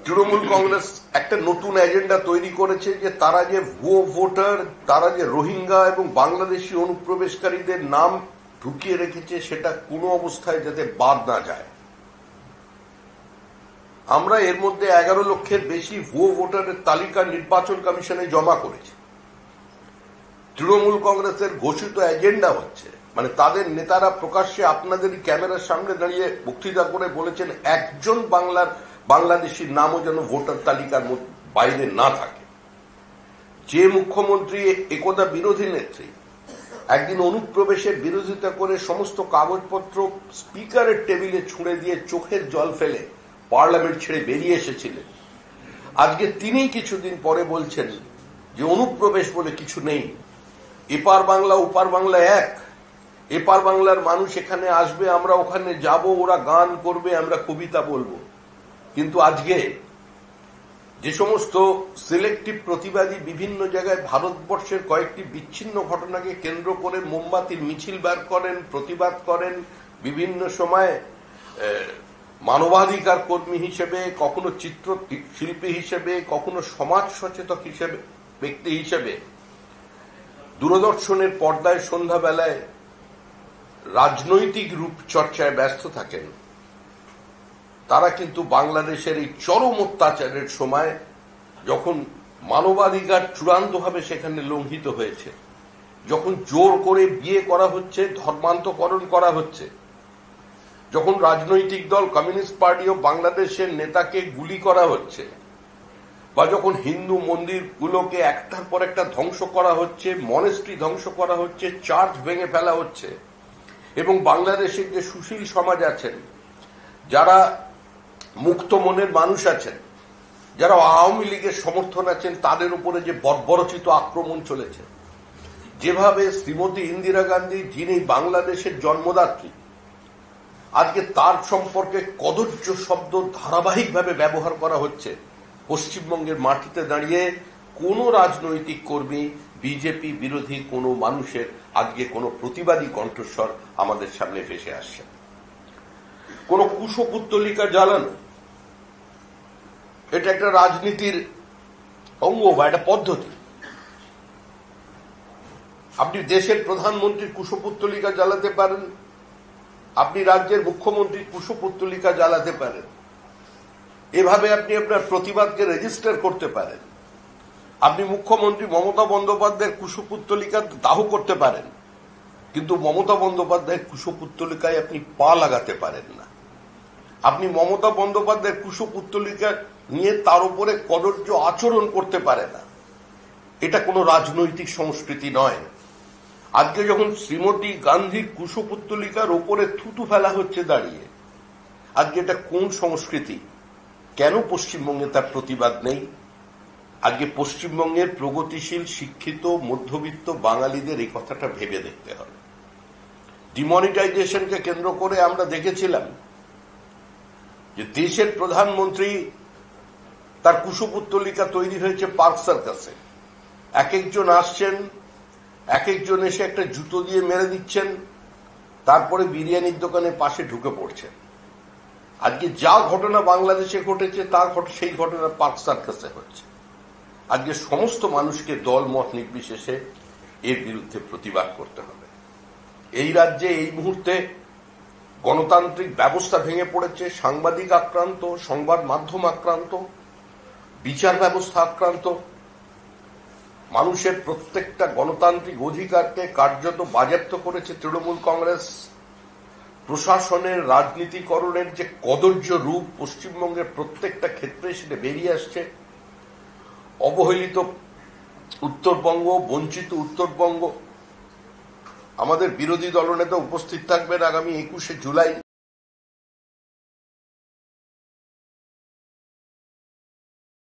তৃণমূল কংগ্রেস একটা নতুন এজেন্ডা তৈরি করেছে যে তারা যে ভুয়ো ভোটার, তারা যে রোহিঙ্গা এবং বাংলাদেশি অনুপ্রবেশকারীদের নাম ঢুকিয়ে রেখেছে সেটা কোনো অবস্থায় যাতে বাদ না যায়। আমরা এর মধ্যে 11 লক্ষের বেশি ভুয়ো ভোটারের তালিকা নির্বাচন কমিশনে জমা করেছি। তৃণমূল কংগ্রেসের ঘোষিত এজেন্ডা হচ্ছে, মানে তাদের নেতারা প্রকাশ্যে আপনাদের ক্যামেরার সামনে দাঁড়িয়ে বক্তৃতা করে বলেছেন একজন বাংলাদেশির নামও যেন ভোটার তালিকার বাইরে না থাকে। যে মুখ্যমন্ত্রী একদা বিরোধী নেত্রী একদিন অনুপ্রবেশের বিরোধিতা করে সমস্ত কাগজপত্র স্পিকারের টেবিলে ছুঁড়ে দিয়ে চোখের জল ফেলে পার্লামেন্ট ছেড়ে বেরিয়ে এসেছিলেন, আজকে তিনিই কিছুদিন পরে বলছেন যে অনুপ্রবেশ বলে কিছু নেই, এপার বাংলা ওপার বাংলা এক, এপার বাংলার মানুষ এখানে আসবে, আমরা ওখানে যাব, ওরা গান করবে, আমরা কবিতা বলবো। কিন্তু আজকে যে সমস্ত সিলেক্টিভ প্রতিবাদী বিভিন্ন জায়গায় ভারতবর্ষের কয়েকটি বিচ্ছিন্ন ঘটনাকে কেন্দ্র করে মোমবাতির মিছিল বার করেন, প্রতিবাদ করেন, বিভিন্ন সময় মানবাধিকার কর্মী হিসেবে, কখনো চিত্রশিল্পী হিসেবে, কখনো সমাজ সচেতক হিসেবে, ব্যক্তি হিসেবে দূরদর্শনের পর্দায় সন্ধ্যাবেলায় রাজনৈতিক রূপচর্চায় ব্যস্ত থাকেন, তারা কিন্তু বাংলাদেশের এই চরম অত্যাচারের সময় যখন মানবাধিকার চূড়ান্তভাবে সেখানে লঙ্ঘিত হয়েছে, যখন জোর করে বিয়ে করা হচ্ছে, ধর্মান্তকরণ করা হচ্ছে, যখন রাজনৈতিক দল কমিউনিস্ট পার্টি ও বাংলাদেশের নেতাকে গুলি করা হচ্ছে, বা যখন হিন্দু মন্দিরগুলোকে একটার পর একটা ধ্বংস করা হচ্ছে, মনেস্ট্রি ধ্বংস করা হচ্ছে, চার্চ ভেঙে ফেলা হচ্ছে, এবং বাংলাদেশের যে সুশীল সমাজ আছেন, যারা মুক্ত মনের মানুষ আছেন, যারা আওয়ামী লীগের সমর্থন আছেন, তাদের উপরে যে বর্বরচিত আক্রমণ চলেছে, যেভাবে শ্রীমতী ইন্দিরা গান্ধী যিনি বাংলাদেশের জন্মদাত্রী, আজকে তার সম্পর্কে কদর্য শব্দ ধারাবাহিকভাবে ব্যবহার করা হচ্ছে, পশ্চিমবঙ্গের মাটিতে দাঁড়িয়ে কোন রাজনৈতিক কর্মী, বিজেপি বিরোধী কোন মানুষের আজকে কোন প্রতিবাদী কণ্ঠস্বর আমাদের সামনে ভেসে আসছে। কোন কুশপুত্তলিকা জ্বালানো এটা একটা রাজনীতির অঙ্গ বা একটা পদ্ধতি। আপনি দেশের প্রধানমন্ত্রীর কুশপুত্তলিকা জ্বালাতে পারেন, আপনি রাজ্যের মুখ্যমন্ত্রীর কুশপুত্তলিকা জ্বালাতে পারেন, এভাবে আপনি আপনার প্রতিবাদকে রেজিস্টার করতে পারেন। আপনি মুখ্যমন্ত্রী মমতা বন্দ্যোপাধ্যায়ের কুশপুত্তলিকা দাহ করতে পারেন, কিন্তু মমতা বন্দ্যোপাধ্যায়ের কুশপুত্তলিকায় আপনি পা লাগাতে পারেন না। আপনি মমতা বন্দ্যোপাধ্যায়ের কুশপুত্তলিকা নিয়ে তার উপরে কদর্য আচরণ করতে পারে না। এটা কোনো রাজনৈতিক সংস্কৃতি নয়। আজকে যখন শ্রীমতী গান্ধীর কুশপুত্তলিকার ওপরে থুতু ফেলা হচ্ছে দাঁড়িয়ে, আজকে এটা কোন সংস্কৃতি? কেন পশ্চিমবঙ্গে তার প্রতিবাদ নেই? আজকে পশ্চিমবঙ্গের প্রগতিশীল শিক্ষিত মধ্যবিত্ত বাঙালিদের এই কথাটা ভেবে দেখতে হবে। ডিমনিটাইজেশনকে কেন্দ্র করে আমরা দেখেছিলাম যে দেশের প্রধানমন্ত্রী তার কুশপুত্তলিকা তৈরি হয়েছে পার্ক সার্কাসে। এক একজন আসছেন, এক একজন এসে একটা জুতো দিয়ে মেরে দিচ্ছেন, তারপরে বিরিয়ানির দোকানে পাশে ঢুকে পড়ছেন। আজকে যা ঘটনা বাংলাদেশে ঘটেছে সেই ঘটনা পার্ক সার্কাসে হচ্ছে। আজকে সমস্ত মানুষকে দল মত নির্বিশেষে এর বিরুদ্ধে প্রতিবাদ করতে হবে। এই রাজ্যে এই মুহূর্তে গণতান্ত্রিক ব্যবস্থা ভেঙে পড়েছে, সাংবাদিক আক্রান্ত, সংবাদ মাধ্যম আক্রান্ত, বিচার ব্যবস্থা আক্রান্ত, মানুষের প্রত্যেকটা গণতান্ত্রিক অধিকারকে কার্যত বাজেয়াপ্ত করেছে তৃণমূল কংগ্রেস। প্রশাসনের রাজনীতিকরণের যে কদর্য রূপ পশ্চিমবঙ্গের প্রত্যেকটা ক্ষেত্রে সেটা বেরিয়ে আসছে। অবহেলিত উত্তরবঙ্গ, বঞ্চিত উত্তরবঙ্গ। আমাদের বিরোধী দলনেতা উপস্থিত থাকবেন আগামী 21শে জুলাই।